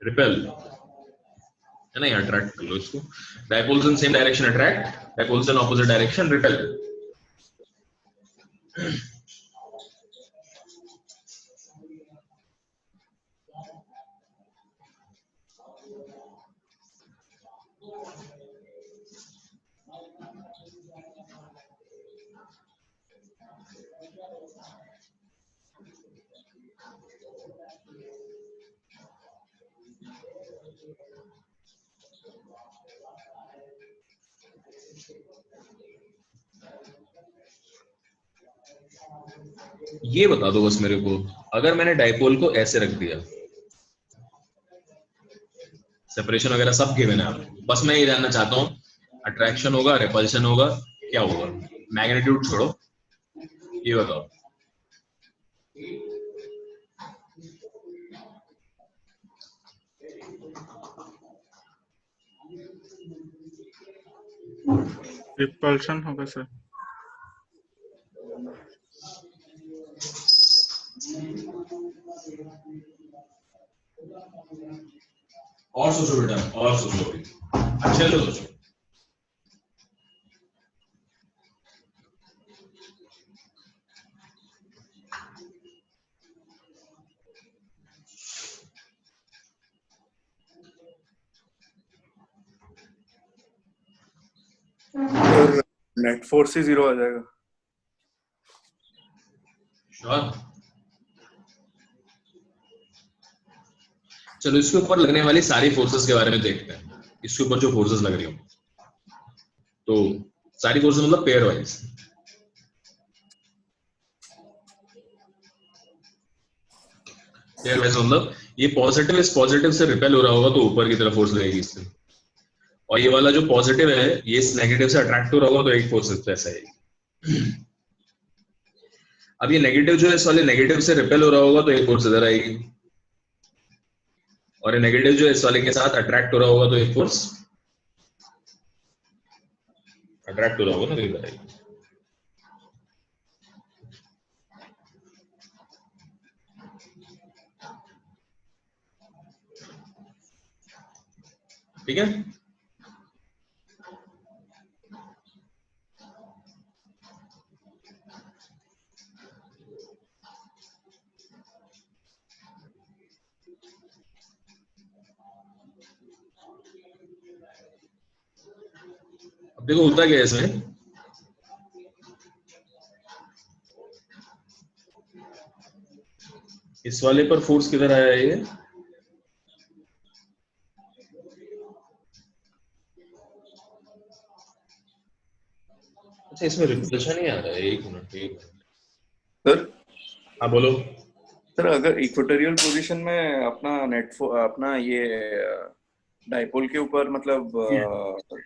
रिपेल है ना, ये अट्रैक्ट कर लो इसको, dipoles in same direction attract, dipoles in opposite direction repel. ये बता दो बस मेरे को, अगर मैंने डाइपोल को ऐसे रख दिया, सेपरेशन वगैरह सब गिवन है आपको, बस मैं ये जानना चाहता हूं अट्रैक्शन होगा, रिपल्शन होगा, क्या होगा, मैग्नीट्यूड छोड़ो, ये बताओ। रिपल्शन होगा सर। और सोचो बेटा, और सोचो, अच्छे से सोचो। नेट फोर्स ही 0 आ जाएगा। हाँ। चलो इसके ऊपर लगने वाली सारी फोर्सेस के बारे में देखते हैं, इसके ऊपर जो फोर्सेस लग रही हो, तो सारी फोर्सेस मतलब पेयर वाइज। पेयर वाइज मतलब ये पॉजिटिव इस पॉजिटिव से रिपेल हो रहा होगा तो ऊपर की तरफ फोर्स लगेगी इससे, और ये वाला जो पॉजिटिव है ये इस नेगेटिव से अट्रैक्ट हो रहा होगा तो एक फोर्स ऐसा है। अब ये नेगेटिव जो है इस वाले नेगेटिव से रिपेल हो रहा होगा तो एक फोर्स इधर आएगी, और ये नेगेटिव जो है इस वाले के साथ अट्रैक्ट हो रहा होगा तो एक फोर्स अट्रैक्ट हो रहा होगा ना, तो इधर आएगी। ठीक है, अब देखो होता क्या है इसमें, इस वाले पर फोर्स किधर आया है ये, अच्छा इसमें रिफ्लेक्शन नहीं आ रहा है, एक मिनट सर हाँ बोलो। सर अगर इक्वेटोरियल पोजीशन में अपना ये डाइपोल के ऊपर मतलब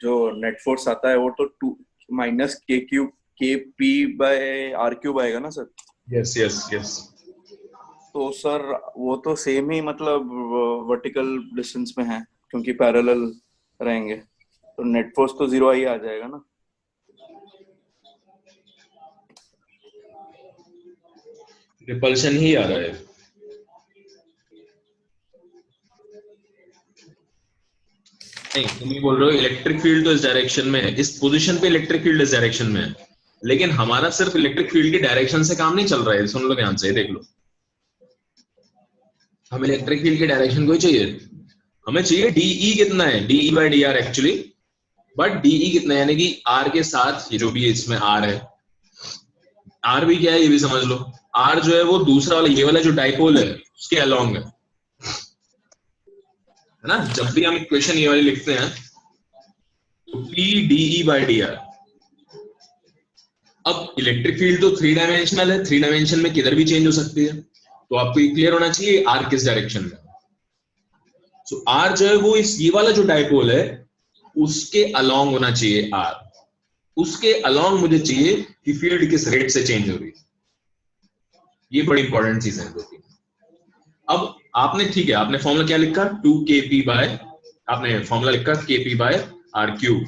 जो नेट फोर्स आता है वो तो 2 माइनस के क्यूब के पी बाय आर क्यूब आएगा ना सर। यस यस यस, तो सर वो तो सेम ही मतलब वर्टिकल डिस्टेंस में है क्योंकि पैरेलल रहेंगे, तो नेट फोर्स तो 0 ही आ जाएगा ना। रिपल्शन ही आ रहा है, नहीं तुम ही बोल रहे हो इलेक्ट्रिक फील्ड तो इस डायरेक्शन में है, इस पोजीशन पे इलेक्ट्रिक फील्ड इस डायरेक्शन में है, लेकिन हमारा सिर्फ इलेक्ट्रिक फील्ड की डायरेक्शन से काम नहीं चल रहा है, सुन लो ध्यान से, देख लो। हमें इलेक्ट्रिक फील्ड की डायरेक्शन को ही चाहिए, हमें चाहिए डीई कितना है, D E by D R actually, but D E कितना है यानी कि आर के साथ ये जो भी इसमें आर है, आर भी क्या है ये भी समझ लो, आर जो है वो दूसरा वाला ये वाला जो डाइपोल है उसके अलोंग है ना। जब भी हम इक्वेशन ये वाली लिखते हैं तो P D E by D R. अब इलेक्ट्रिक फील्ड तो 3 डायमेंशनल है, 3 डायमेंशन में किधर भी चेंज हो सकती है, तो आपको ये क्लियर होना चाहिए आर किस डायरेक्शन में। सो आर जो है वो इस ये वाला जो डाइपोल है उसके अलोंग होना चाहिए आर, उसके अलोंग मुझे चाहिए कि फील्ड किस रेट से चेंज हो रही है, ये बड़ी इंपॉर्टेंट चीज है। अब आपने ठीक है आपने फॉर्मूला क्या लिखा 2kp बाय, आपने फॉर्मूला लिखा kp बाय आर क्यूब,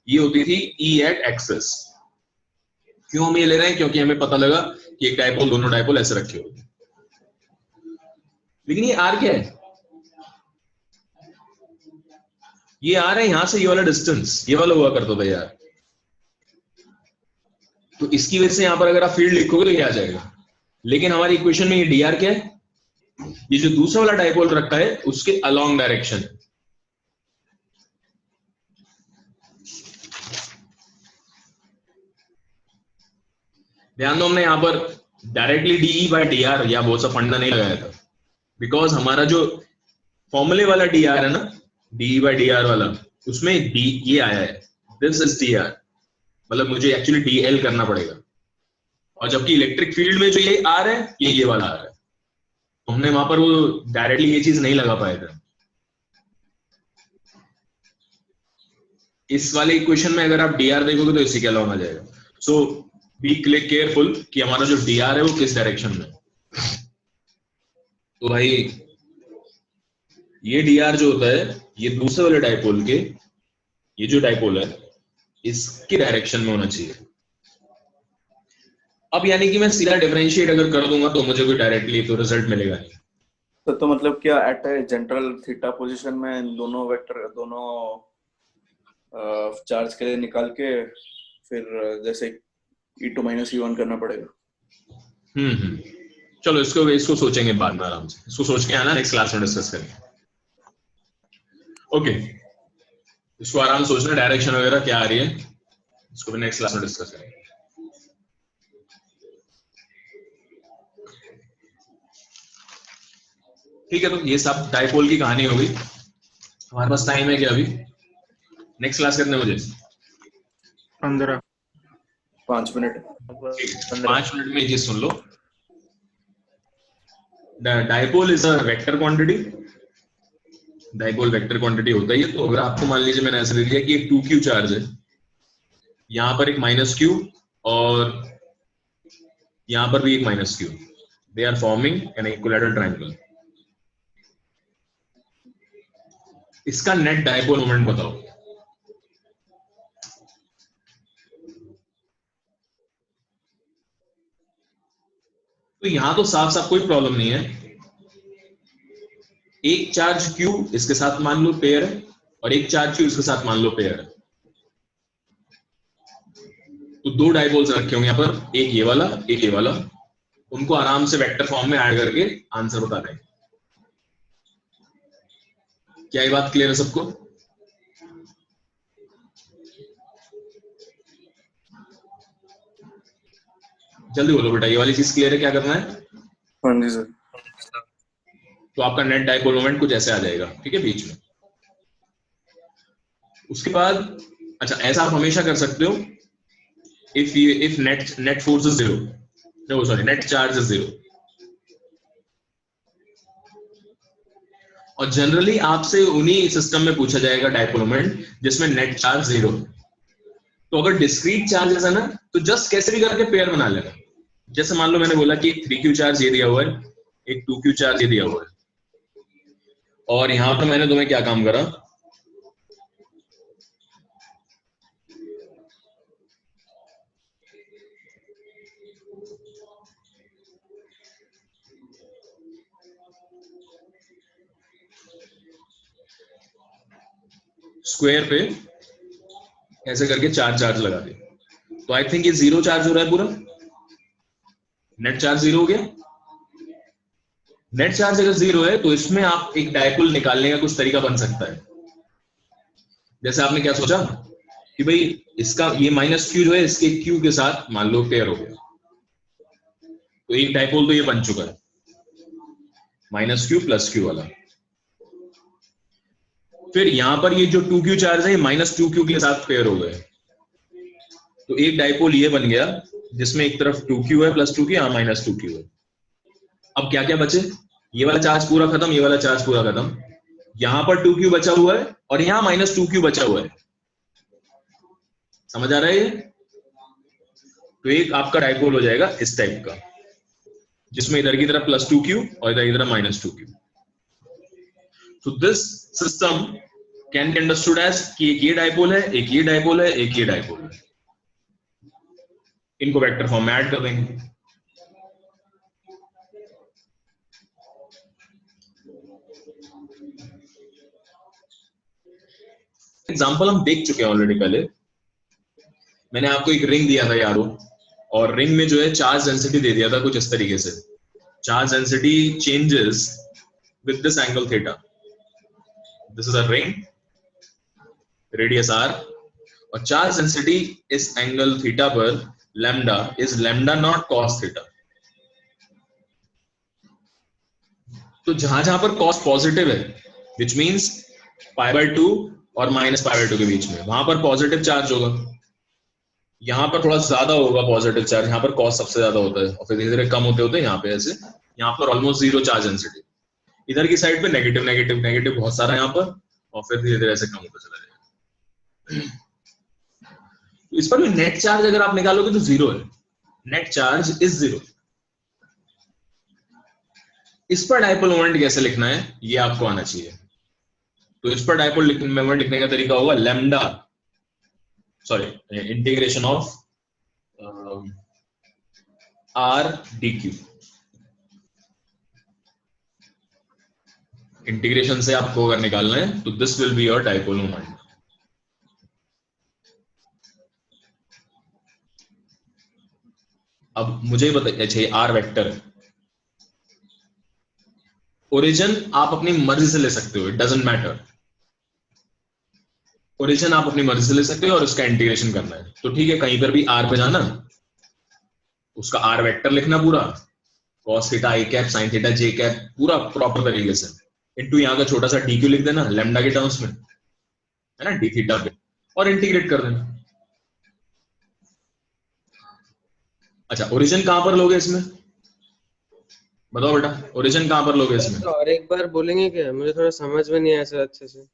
ये होती थी E एट एक्सेस। क्यों हम ये ले रहे हैं, क्योंकि हमें पता लगा कि एक डाइपोल दोनों डाइपोल ऐसे रखे होते, लेकिन ये आर क्या है, ये आर है यहां से ये वाला डिस्टेंस, ये वाला हुआ करता था यार, तो इसकी वजह से यहां पर अगर आप फील्ड लिखोगे तो ये आ जाएगा, लेकिन हमारी इक्वेशन में ये डी आर क्या है, ये जो दूसरा वाला डाइपोल रखा है उसके अलोंग डायरेक्शन। ध्यान दो हमने यहां पर directly D E by D R या बहुत सा फंडा नहीं लगाया था, बिकॉज हमारा जो फॉर्मूले वाला डी आर है ना, डीई बाय डी आर वाला, उसमें डी ये आया है, दिस इज डी आर, मतलब मुझे एक्चुअली डी एल करना पड़ेगा, और जबकि इलेक्ट्रिक फील्ड में जो ये आर है ये वाला आर है, तो हमने वहां पर वो डायरेक्टली ये चीज नहीं लगा पाए थे। इस वाले इक्वेशन में अगर आप डी आर देखोगे तो इसी के अलावा आ जाएगा। सो बी केयरफुल कि हमारा जो डी आर है वो किस डायरेक्शन में। तो भाई ये डी आर जो होता है ये दूसरे वाले डाइपोल के, ये जो डाइपोल है इसके डायरेक्शन में होना चाहिए। अब यानी कि मैं सीधा डिफरेंशिएट अगर कर दूंगा तो मुझे कोई डायरेक्टली तो रिजल्ट मिलेगा नहीं। तो मतलब क्या eight a general theta position में दोनों वेक्टर दोनों चार्ज के लिए निकाल के फिर जैसे e2 माइनस e1 करना पड़ेगा। चलो इसको सोचेंगे बाद में आराम से, इसको सोच के आना, नेक्स्ट क्लास में डिस्कस करेंगे। ओके इसको आराम से सोचना, डायरेक्शन वगैरह क्या आ रही है इसको भी नेक्स्ट क्लास में डिस्कस करेंगे। ठीक है, तो ये सब डाइपोल की कहानी हो गई। हमारे पास टाइम है क्या अभी? नेक्स्ट क्लास करने मुझे 15 5 मिनट। 5 मिनट में ये चीज सुन लो। Dipole is a vector quantity, dipole vector quantity होता है ये। तो अगर आपको मान लीजिए मैंने ऐसे ले लिया कि एक 2q चार्ज है, यहाँ पर एक -q और यहाँ पर भी एक -q, they are forming an equilateral triangle. इसका नेट डाइपोल मोमेंट बताओ। तो यहां तो साफ साफ कोई प्रॉब्लम नहीं है। एक चार्ज q इसके साथ मान लो पेयर है और एक चार्ज q इसके साथ मान लो पेयर है। तो दो डाइपोल्स रखे होंगे यहाँ पर, एक ये वाला एक ये वाला, उनको आराम से वेक्टर फॉर्म में ऐड करके आंसर बता दें। क्या ये बात क्लियर है सबको? जल्दी बोलो बेटा, ये वाली चीज क्लियर है? क्या करना है? हाँ जी सर। तो आपका नेट डाइपोल मोमेंट कुछ ऐसे आ जाएगा, ठीक है, बीच में। उसके बाद अच्छा, ऐसा आप हमेशा कर सकते हो, if net force is 0, no sorry, net charge is 0। और जनरली आपसे उन्हीं सिस्टम में पूछा जाएगा डाइपोल मोमेंट जिसमें नेट चार्ज 0। तो अगर डिस्क्रीट चार्जेस है ना, तो जस्ट कैसे भी करके पेयर बना लेना। जैसे मान लो मैंने बोला कि एक 3q चार्ज ये दिया हुआ है, एक 2q चार्ज ये दिया हुआ है, और यहां पर मैंने तुम्हें क्या काम करा, स्क्वायर पे ऐसे करके 4 चार्ज लगा दे। तो आई थिंक ये 0 चार्ज हो रहा है पूरा, नेट चार्ज 0 हो गया। नेट चार्ज अगर 0 है तो इसमें आप एक डाइपोल निकालने का कुछ तरीका बन सकता है। जैसे आपने क्या सोचा कि भाई इसका ये -q जो है इसके q के साथ मान लो पेयर हो गया, तो एक डाइपोल तो ये बन चुका है, -q + q वाला। फिर यहां पर ये जो 2q चार्ज है -2q के साथ पेयर हो गए, तो एक डाइपोल ये बन गया जिसमें एक तरफ 2q है +2q, यहाँ -2q है। अब क्या क्या बचे? ये वाला चार्ज पूरा खत्म, ये वाला चार्ज पूरा खत्म, यहां पर 2q बचा हुआ है और यहाँ -2q बचा हुआ है। समझ आ रहा है ये? तो एक आपका डाइपोल हो जाएगा इस टाइप का, जिसमें इधर की तरफ +2q और इधर की तरफ -2q। So this system can be understood as कि एक ये डाइपोल है, एक ये डाइपोल है, एक ये डाइपोल है। इनको वेक्टर फॉर्म में ऐड कर देंगे। एग्जाम्पल हम देख चुके हैं ऑलरेडी। पहले मैंने आपको एक रिंग दिया था यारो, और रिंग में जो है चार्ज डेंसिटी दे दिया था कुछ इस तरीके से, charge density changes with this angle theta. This is a ring, radius r, और चार्ज डेंसिटी इस एंगल थीटा पर lambda is lambda naught cos theta. तो जहां जहां पर cos पॉजिटिव है, विच मींस π/2 और -π/2 के बीच में, वहां पर पॉजिटिव चार्ज होगा। यहाँ पर थोड़ा ज्यादा होगा पॉजिटिव चार्ज, यहाँ पर cos सबसे ज्यादा होता है और फिर धीरे धीरे कम होते होते यहाँ पे ऐसे, यहाँ पर ऑलमोस्ट 0 चार्ज डेंसिटी। इधर की साइड पे नेगेटिव नेगेटिव नेगेटिव बहुत सारा यहाँ पर, और फिर धीरे धीरे ऐसे कम होता चला जाएगा। तो इस पर भी नेट चार्ज अगर आप निकालोगे तो 0 है, नेट चार्ज इज 0। इस पर डाइपोल मोमेंट कैसे लिखना है ये आपको आना चाहिए। तो इस पर डाइपोल मोमेंट लिखने का तरीका होगा lambda, sorry, integration of r dq। Integration से आपको अगर निकालना है तो this will be your dipole moment. अब मुझे बताइए, अच्छा ये r वेक्टर है, ओरिजिन आप अपनी मर्जी से ले सकते हो, इट डजंट मैटर। ओरिजिन आप अपनी मर्जी से ले सकते हो और उसका इंटीग्रेशन करना है तो ठीक है, कहीं पर भी r पे जाना, उसका r वेक्टर लिखना पूरा, cos theta i cap sin theta j cap पूरा प्रॉपर तरीके से इनटू यहाँ का छोटा सा dq लिख देना लैम्डा के टर्म्स में, है ना, d थीटा पे, और इंटीग्रेट कर देना। अच्छा ओरिजिन कहां पर लोगे इसमें, बताओ बेटा, ओरिजिन कहां पर लोगे इसमें? और एक बार बोलेंगे क्या, मुझे थोड़ा समझ में नहीं आया सर अच्छे से।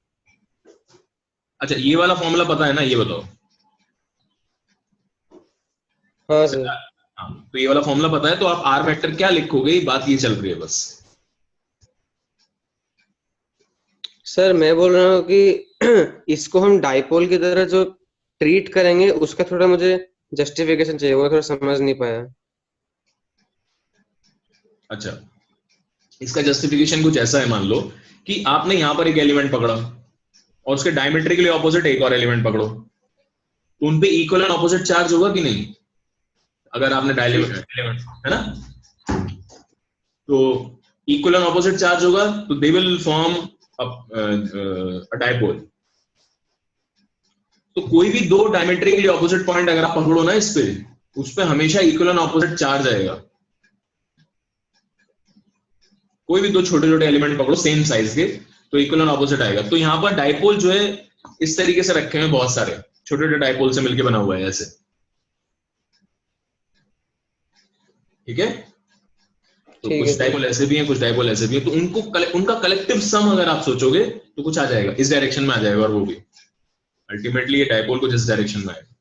अच्छा ये वाला फॉर्मूला पता है ना, ये बताओ। हाँ सर। हाँ तो ये वाला फॉर्मूला पता है, तो आप आर वेक्टर क्या लिखोगे, बात ये चल रही है बस। सर मैं बोल रहा हूँ कि इसको हम डाइपोल की तरह जो ट्रीट करेंगे उसका थोड़ा मुझे जस्टिफिकेशन चाहिए, वो थोड़ा समझ नहीं पाया। अच्छा इसका जस्टिफिकेशन कुछ ऐसा है, मान लो कि आपने यहां पर एक एलिमेंट पकड़ा और उसके डायमेट्रिकली ऑपोजिट एक और एलिमेंट पकड़ो, तो उनपे इक्वल एंड ऑपोजिट चार्ज होगा कि नहीं? अगर आपने एलिमेंट है ना, तो इक्वल एंड ऑपोजिट चार्ज होगा तो they will form a dipole. तो कोई भी दो डायमेट्रिकली ऑपोजिट पॉइंट अगर आप पकड़ो ना इस पे, उस पे हमेशा इक्वल एंड ऑपोजिट चार्ज आएगा। कोई भी दो छोटे छोटे एलिमेंट पकड़ो सेम साइज के, तो इक्वल एंड ऑपोजिट आएगा। तो यहाँ पर डाइपोल जो है इस तरीके से रखे हुए बहुत सारे छोटे छोटे डाइपोल से मिलके बना हुआ है ऐसे, ठीक है। तो ठीक है कुछ सर। डाइपोल ऐसे भी हैं, कुछ डाइपोल ऐसे भी हैं, तो उनका कलेक्टिव सम अगर आप सोचोगे तो कुछ आ जाएगा, इस डायरेक्शन में आ जाएगा, और वो भी अल्टीमेटली ये डाइपोल कुछ इस डायरेक्शन में आएगा।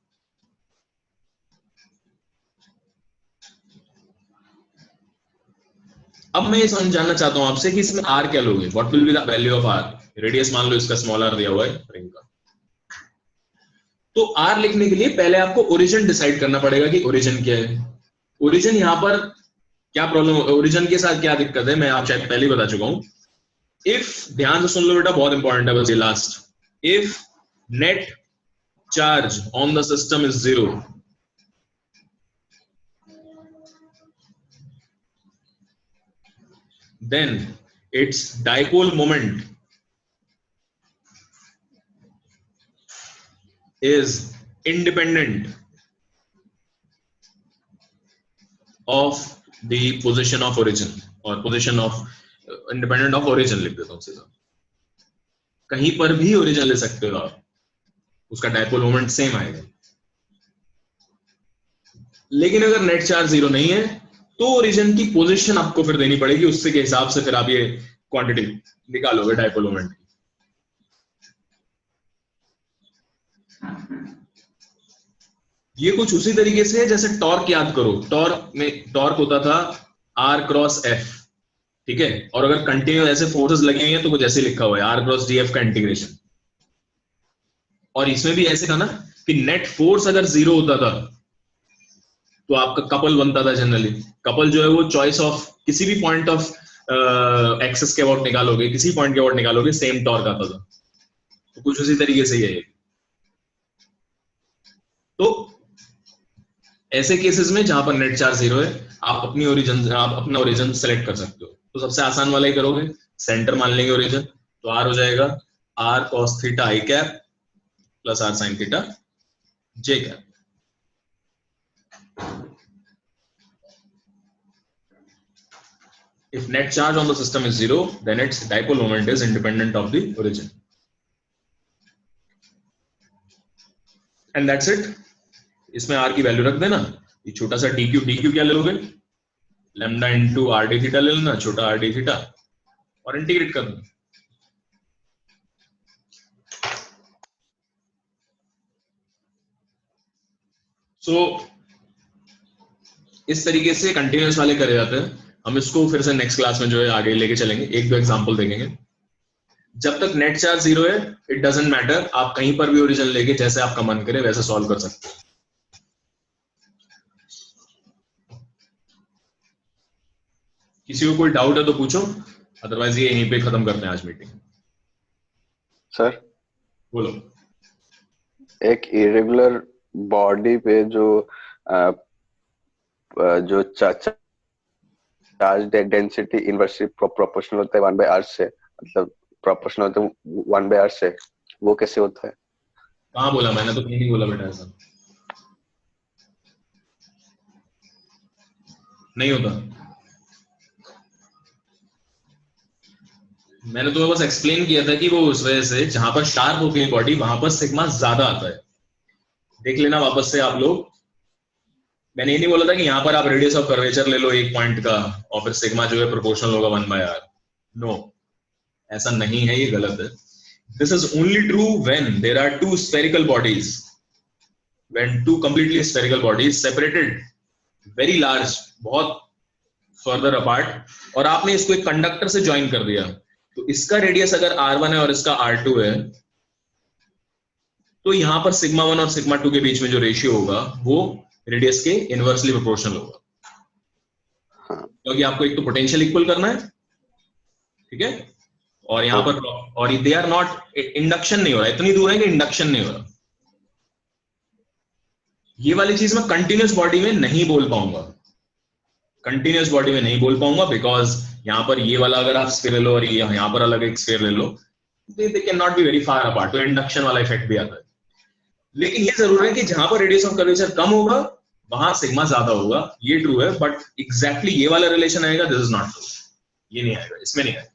अब मैं ये समझाना चाहता हूं आपसे कि इसमें आर क्या लोगे, what will be the value of R. Radius मान लो इसका स्मॉल आर दिया हुआ है रिंग का, तो आर लिखने के लिए पहले आपको ओरिजिन डिसाइड करना पड़ेगा कि ओरिजिन क्या है। ओरिजिन यहाँ पर क्या प्रॉब्लम, ओरिजिन के साथ क्या दिक्कत है मैं आप शायद पहले ही बता चुका हूं। इफ, ध्यान से सुन लो बेटा, बहुत इंपॉर्टेंट है बस ये last, if net charge on the system is 0, then its dipole moment is independent of the position of origin, or position of independent of origin लिख देता हूं सीधा, कहीं पर भी origin ले सकते हो आप, उसका डाइपोल मोमेंट सेम आएगा। लेकिन अगर नेट चार्ज 0 नहीं है तो ओरिजिन की पोजीशन आपको फिर देनी पड़ेगी, उससे के हिसाब से फिर आप ये क्वांटिटी निकालोगे डाइपोल मोमेंट की। ये कुछ उसी तरीके से है जैसे टॉर्क याद करो, टॉर्क में टॉर्क होता था आर क्रॉस एफ, ठीक है, और अगर कंटिन्यू ऐसे फोर्सेस लगे हुए हैं तो कुछ ऐसे लिखा हुआ है आर क्रॉस डी एफ का इंटीग्रेशन। और इसमें भी ऐसे था ना कि नेट फोर्स अगर 0 होता था तो आपका कपल बनता था जनरली। कपल जो है वो चॉइस ऑफ किसी भी पॉइंट ऑफ एक्सेस के अबाउट निकालोगे, किसी पॉइंट के अबाउट निकालोगे, सेम टॉर्क आता था। तो कुछ उसी तरीके से ही है। तो ऐसे केसेस में जहां पर नेट चार्ज 0 है, आप अपना ओरिजिन सेलेक्ट कर सकते हो। तो सबसे आसान वाला ही करोगे, सेंटर मान लेंगे ओरिजिन, तो आर हो जाएगा R cos theta I cap plus R sine theta J cap. If net charge on the system is 0, then its dipole moment is independent of the origin. And that's it. इसमें r की वैल्यू रख देना, ये छोटा सा dq क्या ले लोगे, lambda into R D theta ले लेना, छोटा आर डी थीटा, और इंटीग्रेट कर देना। So इस तरीके से कंटिन्यूअस वाले करे जाते हैं। हम इसको फिर से नेक्स्ट क्लास में जो है आगे लेके चलेंगे, एक दो एग्जांपल देखेंगे। जब तक नेट चार्ज 0 है इट डजंट मैटर, आप कहीं पर भी ओरिजिन लेके जैसे आपका मन करे वैसे सॉल्व कर सकते हो। किसी को कोई डाउट है तो पूछो, अदरवाइज ये यहीं पे खत्म करते हैं आज मीटिंग। सर बोलो। एक इरेगुलर बॉडी पे जो चार्ज डेंसिटी इनवर्सली प्रोपोर्शनल होता है 1/r से, मतलब प्रोपोर्शनल होता है 1/r से, वो कैसे होता है? कहाँ बोला मैंने, तो कहीं नहीं बोला बेटा, ऐसा नहीं होता। मैंने तुम्हें बस एक्सप्लेन किया था कि वो उस वजह से जहां पर शार्प होती है बॉडी वहां पर सिग्मा ज्यादा आता है। देख लेना वापस से आप लोग, मैंने ये नहीं बोला था कि यहाँ पर आप रेडियस ऑफ कर्वेचर ले लो 1 पॉइंट का और फिर सिग्मा जो है प्रोपोर्शनल होगा 1/r। नो, ऐसा नहीं है, ये गलत है। This is only true when there are two spherical bodies, when two completely spherical bodies separated very large, बहुत फर्दर अपार्ट, और आपने इसको एक कंडक्टर से ज्वाइन कर दिया, तो इसका रेडियस अगर r1 है और इसका r2 है, तो यहां पर सिग्मा 1 और सिग्मा 2 के बीच में जो रेशियो होगा वो रेडियस के इनवर्सली प्रोपोर्शनल होगा, क्योंकि आपको एक तो पोटेंशियल इक्वल करना है, ठीक है, और यहाँ पर और दे आर नॉट, इंडक्शन नहीं हो रहा, इतनी दूर है कि इंडक्शन नहीं हो रहा। ये वाली चीज मैं कंटिन्यूस बॉडी में नहीं बोल पाऊंगा, कंटिन्यूस बॉडी में नहीं बोल पाऊंगा, बिकॉज यहाँ पर ये वाला अगर आप स्फीयर ले लो और यहाँ पर अलग एक स्फीयर ले लो, they can not be very far apart, तो इंडक्शन वाला इफेक्ट भी आता है। लेकिन ये जरूर है कि जहां पर रेडियस ऑफ कर्वेचर कम होगा वहां सिग्मा ज्यादा होगा, ये ट्रू है, बट एग्जैक्टली ये वाला रिलेशन आएगा, दिस इज नॉट ट्रू, ये नहीं आएगा, इसमें नहीं आएगा।